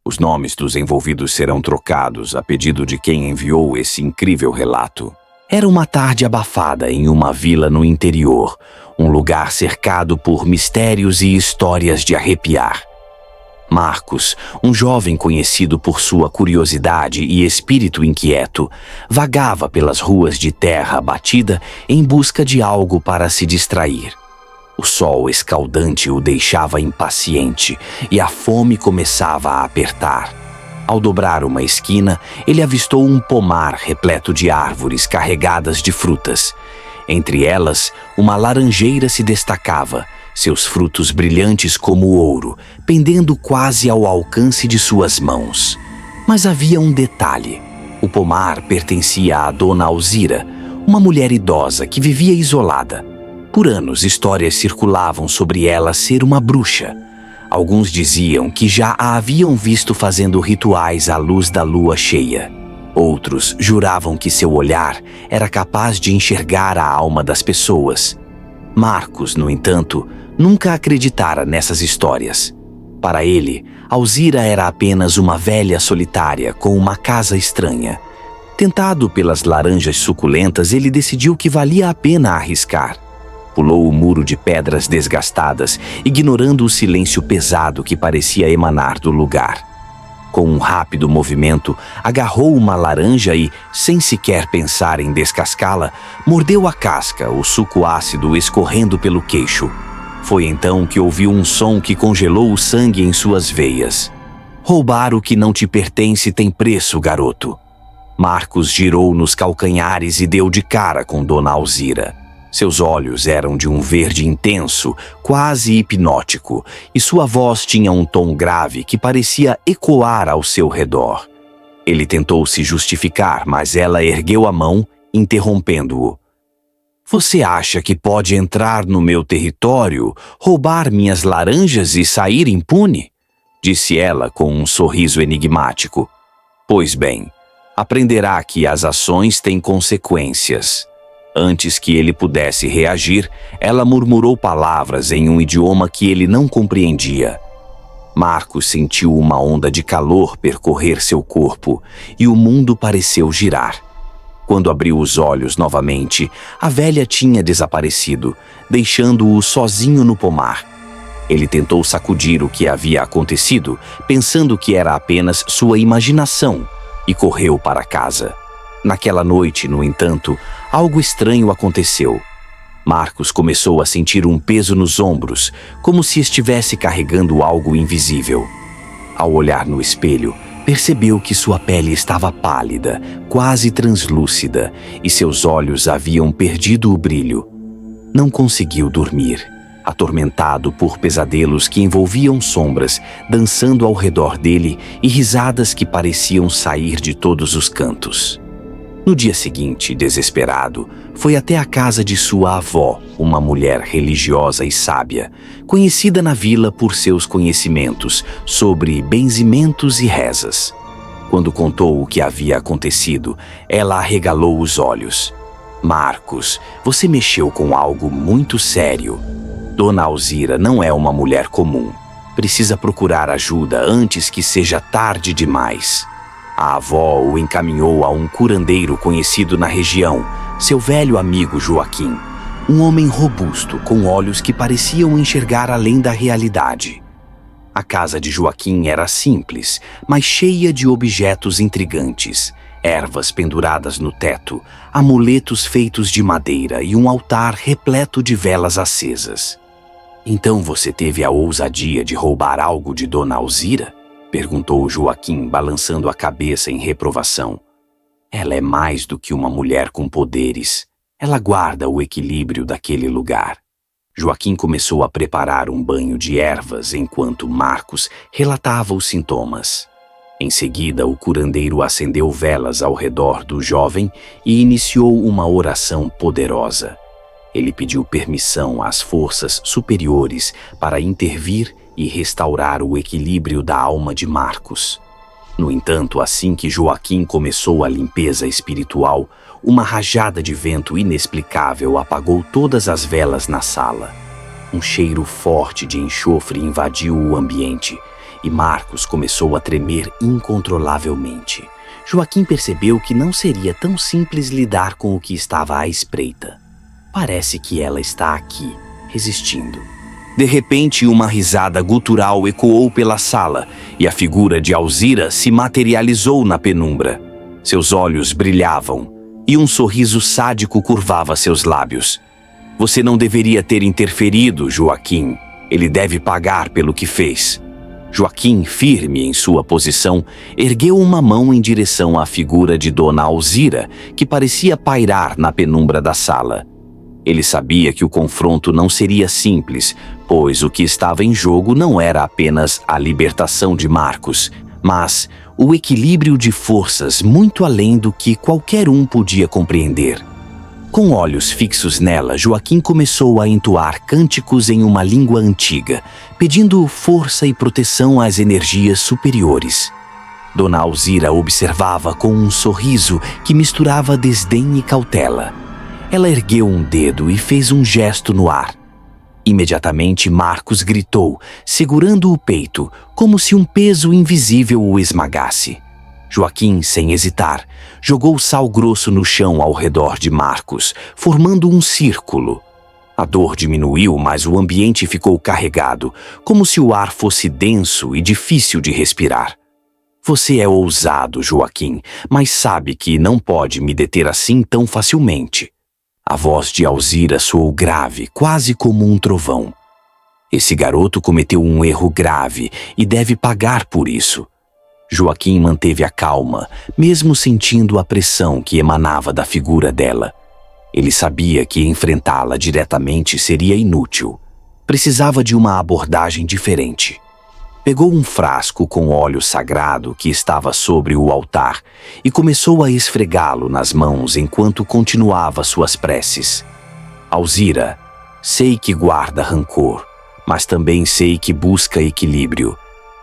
Os nomes dos envolvidos serão trocados a pedido de quem enviou esse incrível relato. Era uma tarde abafada em uma vila no interior, um lugar cercado por mistérios e histórias de arrepiar. Marcos, um jovem conhecido por sua curiosidade e espírito inquieto, vagava pelas ruas de terra batida em busca de algo para se distrair. O sol escaldante o deixava impaciente e a fome começava a apertar. Ao dobrar uma esquina, ele avistou um pomar repleto de árvores carregadas de frutas. Entre elas, uma laranjeira se destacava, seus frutos brilhantes como ouro, pendendo quase ao alcance de suas mãos. Mas havia um detalhe. O pomar pertencia à dona Alzira, uma mulher idosa que vivia isolada. Por anos, histórias circulavam sobre ela ser uma bruxa. Alguns diziam que já a haviam visto fazendo rituais à luz da lua cheia. Outros juravam que seu olhar era capaz de enxergar a alma das pessoas. Marcos, no entanto, nunca acreditara nessas histórias. Para ele, Alzira era apenas uma velha solitária com uma casa estranha. Tentado pelas laranjas suculentas, ele decidiu que valia a pena arriscar. Pulou o muro de pedras desgastadas, ignorando o silêncio pesado que parecia emanar do lugar. Com um rápido movimento, agarrou uma laranja e, sem sequer pensar em descascá-la, mordeu a casca, o suco ácido escorrendo pelo queixo. Foi então que ouviu um som que congelou o sangue em suas veias. Roubar o que não te pertence tem preço, garoto. Marcos girou nos calcanhares e deu de cara com Dona Alzira. Seus olhos eram de um verde intenso, quase hipnótico, e sua voz tinha um tom grave que parecia ecoar ao seu redor. Ele tentou se justificar, mas ela ergueu a mão, interrompendo-o. Você acha que pode entrar no meu território, roubar minhas laranjas e sair impune? Disse ela com um sorriso enigmático. Pois bem, aprenderá que as ações têm consequências. Antes que ele pudesse reagir, ela murmurou palavras em um idioma que ele não compreendia. Marcos sentiu uma onda de calor percorrer seu corpo e o mundo pareceu girar. Quando abriu os olhos novamente, a velha tinha desaparecido, deixando-o sozinho no pomar. Ele tentou sacudir o que havia acontecido, pensando que era apenas sua imaginação, e correu para casa. Naquela noite, no entanto, algo estranho aconteceu. Marcos começou a sentir um peso nos ombros, como se estivesse carregando algo invisível. Ao olhar no espelho, percebeu que sua pele estava pálida, quase translúcida, e seus olhos haviam perdido o brilho. Não conseguiu dormir, atormentado por pesadelos que envolviam sombras, dançando ao redor dele e risadas que pareciam sair de todos os cantos. No dia seguinte, desesperado, foi até a casa de sua avó, uma mulher religiosa e sábia, conhecida na vila por seus conhecimentos sobre benzimentos e rezas. Quando contou o que havia acontecido, ela arregalou os olhos. Marcos, você mexeu com algo muito sério. Dona Alzira não é uma mulher comum. Precisa procurar ajuda antes que seja tarde demais. A avó o encaminhou a um curandeiro conhecido na região, seu velho amigo Joaquim, um homem robusto com olhos que pareciam enxergar além da realidade. A casa de Joaquim era simples, mas cheia de objetos intrigantes, ervas penduradas no teto, amuletos feitos de madeira e um altar repleto de velas acesas. Então você teve a ousadia de roubar algo de Dona Alzira? Perguntou Joaquim, balançando a cabeça em reprovação. Ela é mais do que uma mulher com poderes. Ela guarda o equilíbrio daquele lugar. Joaquim começou a preparar um banho de ervas enquanto Marcos relatava os sintomas. Em seguida, o curandeiro acendeu velas ao redor do jovem e iniciou uma oração poderosa. Ele pediu permissão às forças superiores para intervir e restaurar o equilíbrio da alma de Marcos. No entanto, assim que Joaquim começou a limpeza espiritual, uma rajada de vento inexplicável apagou todas as velas na sala. Um cheiro forte de enxofre invadiu o ambiente e Marcos começou a tremer incontrolavelmente. Joaquim percebeu que não seria tão simples lidar com o que estava à espreita. Parece que ela está aqui, resistindo. De repente, uma risada gutural ecoou pela sala e a figura de Alzira se materializou na penumbra. Seus olhos brilhavam e um sorriso sádico curvava seus lábios. Você não deveria ter interferido, Joaquim. Ele deve pagar pelo que fez. Joaquim, firme em sua posição, ergueu uma mão em direção à figura de Dona Alzira, que parecia pairar na penumbra da sala. Ele sabia que o confronto não seria simples, pois o que estava em jogo não era apenas a libertação de Marcos, mas o equilíbrio de forças muito além do que qualquer um podia compreender. Com olhos fixos nela, Joaquim começou a entoar cânticos em uma língua antiga, pedindo força e proteção às energias superiores. Dona Alzira observava com um sorriso que misturava desdém e cautela. Ela ergueu um dedo e fez um gesto no ar. Imediatamente, Marcos gritou, segurando o peito, como se um peso invisível o esmagasse. Joaquim, sem hesitar, jogou sal grosso no chão ao redor de Marcos, formando um círculo. A dor diminuiu, mas o ambiente ficou carregado, como se o ar fosse denso e difícil de respirar. Você é ousado, Joaquim, mas sabe que não pode me deter assim tão facilmente. A voz de Alzira soou grave, quase como um trovão. Esse garoto cometeu um erro grave e deve pagar por isso. Joaquim manteve a calma, mesmo sentindo a pressão que emanava da figura dela. Ele sabia que enfrentá-la diretamente seria inútil. Precisava de uma abordagem diferente. Pegou um frasco com óleo sagrado que estava sobre o altar e começou a esfregá-lo nas mãos enquanto continuava suas preces. Alzira, sei que guarda rancor, mas também sei que busca equilíbrio.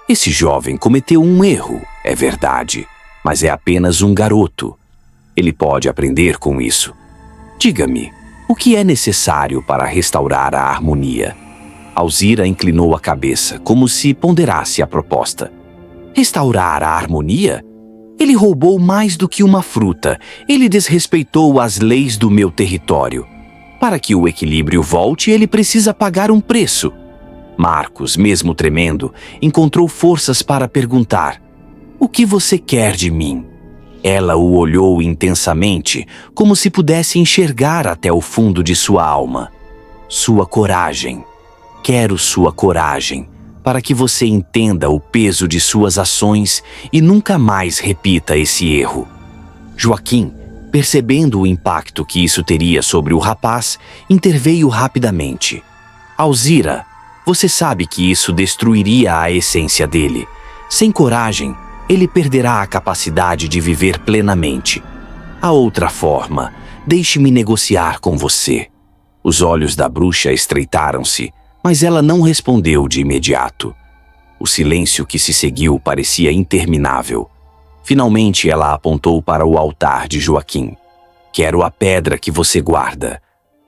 Esse jovem cometeu um erro, é verdade, mas é apenas um garoto. Ele pode aprender com isso. Diga-me, o que é necessário para restaurar a harmonia? Alzira inclinou a cabeça, como se ponderasse a proposta. Restaurar a harmonia? Ele roubou mais do que uma fruta. Ele desrespeitou as leis do meu território. Para que o equilíbrio volte, ele precisa pagar um preço. Marcos, mesmo tremendo, encontrou forças para perguntar: o que você quer de mim? Ela o olhou intensamente, como se pudesse enxergar até o fundo de sua alma. Sua coragem. Quero sua coragem, para que você entenda o peso de suas ações e nunca mais repita esse erro. Joaquim, percebendo o impacto que isso teria sobre o rapaz, interveio rapidamente. Alzira, você sabe que isso destruiria a essência dele. Sem coragem, ele perderá a capacidade de viver plenamente. Há outra forma. Deixe-me negociar com você. Os olhos da bruxa estreitaram-se, mas ela não respondeu de imediato. O silêncio que se seguiu parecia interminável. Finalmente ela apontou para o altar de Joaquim. Quero a pedra que você guarda,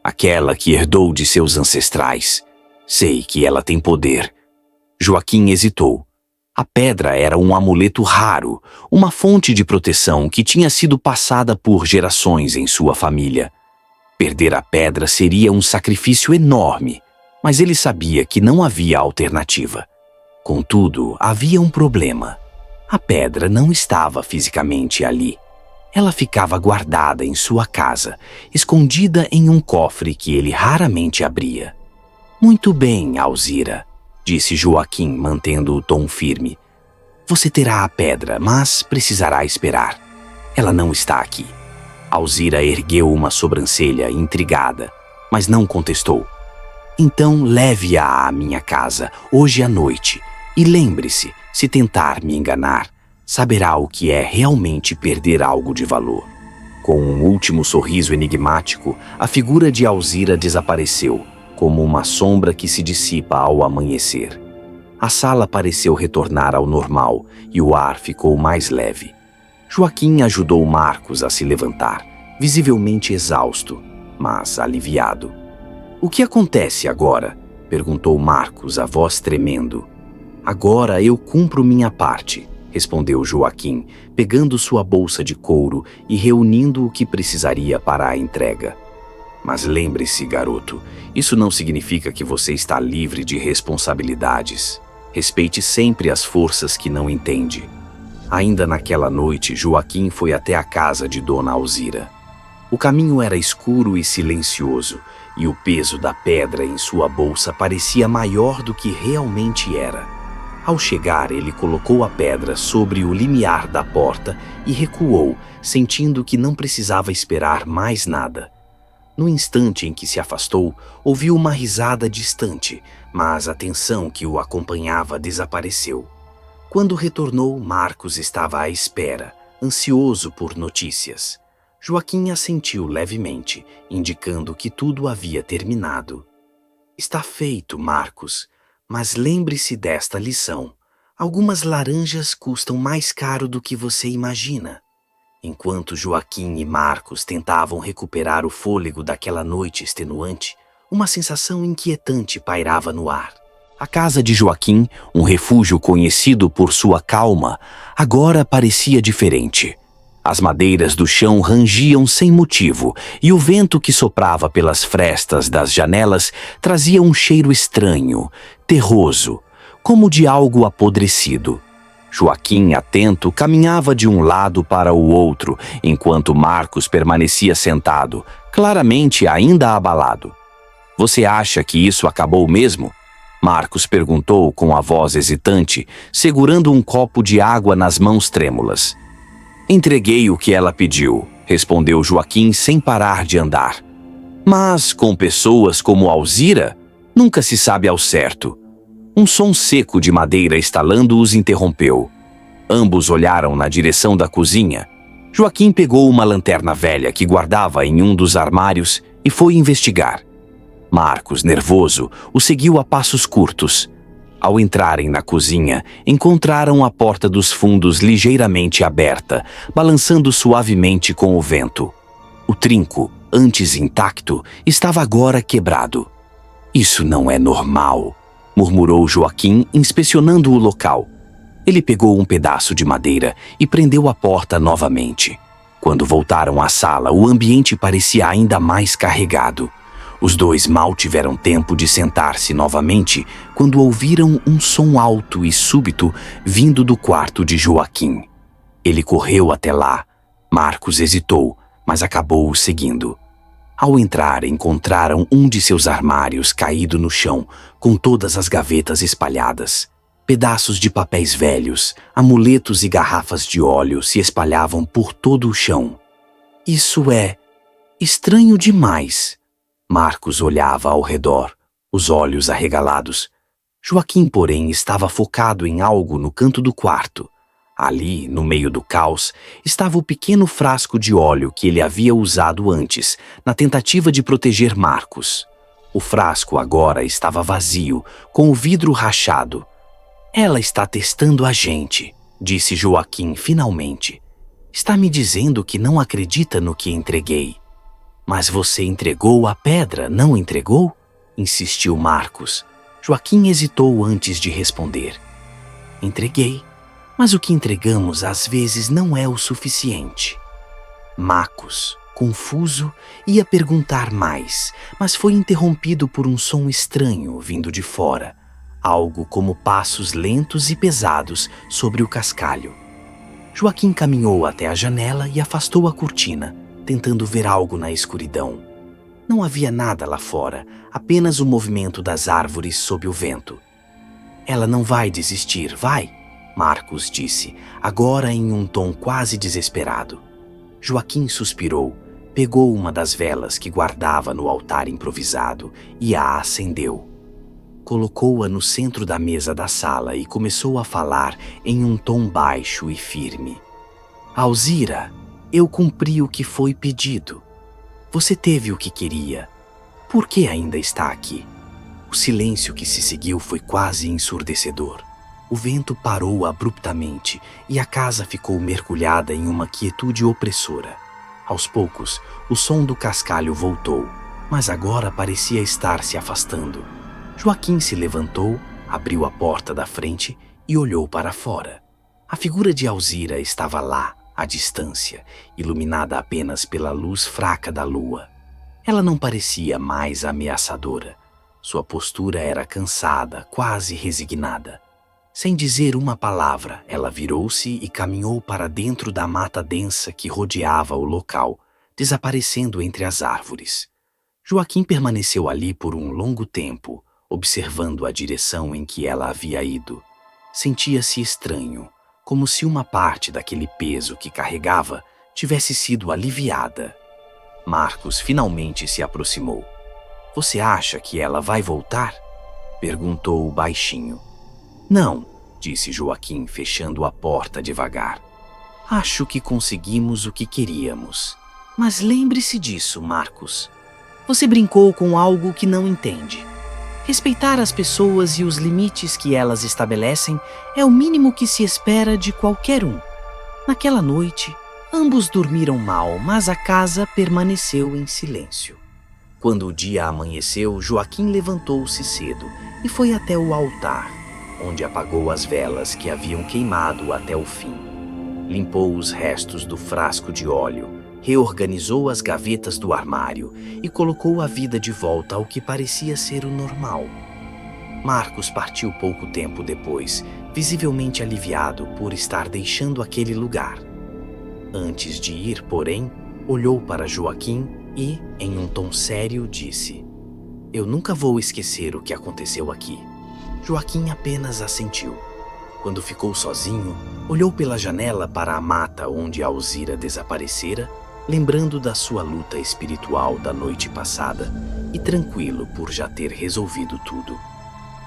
aquela que herdou de seus ancestrais. Sei que ela tem poder. Joaquim hesitou. A pedra era um amuleto raro, uma fonte de proteção que tinha sido passada por gerações em sua família. Perder a pedra seria um sacrifício enorme, mas ele sabia que não havia alternativa. Contudo, havia um problema. A pedra não estava fisicamente ali. Ela ficava guardada em sua casa, escondida em um cofre que ele raramente abria. Muito bem, Alzira, disse Joaquim, mantendo o tom firme. Você terá a pedra, mas precisará esperar. Ela não está aqui. Alzira ergueu uma sobrancelha intrigada, mas não contestou. Então leve-a à minha casa, hoje à noite, e lembre-se, se tentar me enganar, saberá o que é realmente perder algo de valor. Com um último sorriso enigmático, a figura de Alzira desapareceu, como uma sombra que se dissipa ao amanhecer. A sala pareceu retornar ao normal e o ar ficou mais leve. Joaquim ajudou Marcos a se levantar, visivelmente exausto, mas aliviado. "O que acontece agora?" perguntou Marcos, a voz tremendo. "Agora eu cumpro minha parte", respondeu Joaquim, pegando sua bolsa de couro e reunindo o que precisaria para a entrega. "Mas lembre-se, garoto, isso não significa que você está livre de responsabilidades. Respeite sempre as forças que não entende." Ainda naquela noite, Joaquim foi até a casa de Dona Alzira. O caminho era escuro e silencioso, e o peso da pedra em sua bolsa parecia maior do que realmente era. Ao chegar, ele colocou a pedra sobre o limiar da porta e recuou, sentindo que não precisava esperar mais nada. No instante em que se afastou, ouviu uma risada distante, mas a tensão que o acompanhava desapareceu. Quando retornou, Marcos estava à espera, ansioso por notícias. Joaquim assentiu levemente, indicando que tudo havia terminado. "Está feito, Marcos, mas lembre-se desta lição. Algumas laranjas custam mais caro do que você imagina." Enquanto Joaquim e Marcos tentavam recuperar o fôlego daquela noite extenuante, uma sensação inquietante pairava no ar. A casa de Joaquim, um refúgio conhecido por sua calma, agora parecia diferente. As madeiras do chão rangiam sem motivo e o vento que soprava pelas frestas das janelas trazia um cheiro estranho, terroso, como de algo apodrecido. Joaquim, atento, caminhava de um lado para o outro, enquanto Marcos permanecia sentado, claramente ainda abalado. "Você acha que isso acabou mesmo?" Marcos perguntou com a voz hesitante, segurando um copo de água nas mãos trêmulas. "Entreguei o que ela pediu", respondeu Joaquim sem parar de andar. "Mas com pessoas como Alzira, nunca se sabe ao certo." Um som seco de madeira estalando os interrompeu. Ambos olharam na direção da cozinha. Joaquim pegou uma lanterna velha que guardava em um dos armários e foi investigar. Marcos, nervoso, o seguiu a passos curtos. Ao entrarem na cozinha, encontraram a porta dos fundos ligeiramente aberta, balançando suavemente com o vento. O trinco, antes intacto, estava agora quebrado. "Isso não é normal", murmurou Joaquim, inspecionando o local. Ele pegou um pedaço de madeira e prendeu a porta novamente. Quando voltaram à sala, o ambiente parecia ainda mais carregado. Os dois mal tiveram tempo de sentar-se novamente quando ouviram um som alto e súbito vindo do quarto de Joaquim. Ele correu até lá. Marcos hesitou, mas acabou o seguindo. Ao entrar, encontraram um de seus armários caído no chão, com todas as gavetas espalhadas. Pedaços de papéis velhos, amuletos e garrafas de óleo se espalhavam por todo o chão. "Isso é estranho demais." Marcos olhava ao redor, os olhos arregalados. Joaquim, porém, estava focado em algo no canto do quarto. Ali, no meio do caos, estava o pequeno frasco de óleo que ele havia usado antes, na tentativa de proteger Marcos. O frasco agora estava vazio, com o vidro rachado. "Ela está testando a gente", disse Joaquim finalmente. "Está me dizendo que não acredita no que entreguei." "Mas você entregou a pedra, não entregou?" insistiu Marcos. Joaquim hesitou antes de responder. "Entreguei, mas o que entregamos às vezes não é o suficiente." Marcos, confuso, ia perguntar mais, mas foi interrompido por um som estranho vindo de fora, algo como passos lentos e pesados sobre o cascalho. Joaquim caminhou até a janela e afastou a cortina, tentando ver algo na escuridão. Não havia nada lá fora, apenas o movimento das árvores sob o vento. "Ela não vai desistir, vai?" Marcos disse, agora em um tom quase desesperado. Joaquim suspirou, pegou uma das velas que guardava no altar improvisado e a acendeu. Colocou-a no centro da mesa da sala e começou a falar em um tom baixo e firme. "Alzira, eu cumpri o que foi pedido. Você teve o que queria. Por que ainda está aqui? O silêncio que se seguiu foi quase ensurdecedor. O vento parou abruptamente e a casa ficou mergulhada em uma quietude opressora. Aos poucos, o som do cascalho voltou, mas agora parecia estar se afastando. Joaquim se levantou, abriu a porta da frente e olhou para fora. A figura de Alzira estava lá, à distância, iluminada apenas pela luz fraca da lua. Ela não parecia mais ameaçadora. Sua postura era cansada, quase resignada. Sem dizer uma palavra, ela virou-se e caminhou para dentro da mata densa que rodeava o local, desaparecendo entre as árvores. Joaquim permaneceu ali por um longo tempo, observando a direção em que ela havia ido. Sentia-se estranho, como se uma parte daquele peso que carregava tivesse sido aliviada. Marcos finalmente se aproximou. "Você acha que ela vai voltar?" perguntou baixinho. "Não", disse Joaquim, fechando a porta devagar. "Acho que conseguimos o que queríamos. Mas lembre-se disso, Marcos. Você brincou com algo que não entende. Respeitar as pessoas e os limites que elas estabelecem é o mínimo que se espera de qualquer um. Naquela noite, ambos dormiram mal, mas a casa permaneceu em silêncio. Quando o dia amanheceu, Joaquim levantou-se cedo e foi até o altar, onde apagou as velas que haviam queimado até o fim. Limpou os restos do frasco de óleo, reorganizou as gavetas do armário e colocou a vida de volta ao que parecia ser o normal. Marcos partiu pouco tempo depois, visivelmente aliviado por estar deixando aquele lugar. Antes de ir, porém, olhou para Joaquim e, em um tom sério, disse: "Eu nunca vou esquecer o que aconteceu aqui." Joaquim apenas assentiu. Quando ficou sozinho, olhou pela janela para a mata onde Alzira desaparecera, lembrando da sua luta espiritual da noite passada e tranquilo por já ter resolvido tudo.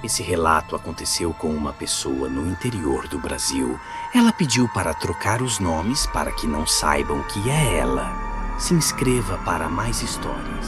Esse relato aconteceu com uma pessoa no interior do Brasil. Ela pediu para trocar os nomes para que não saibam que é ela. Se inscreva para mais histórias.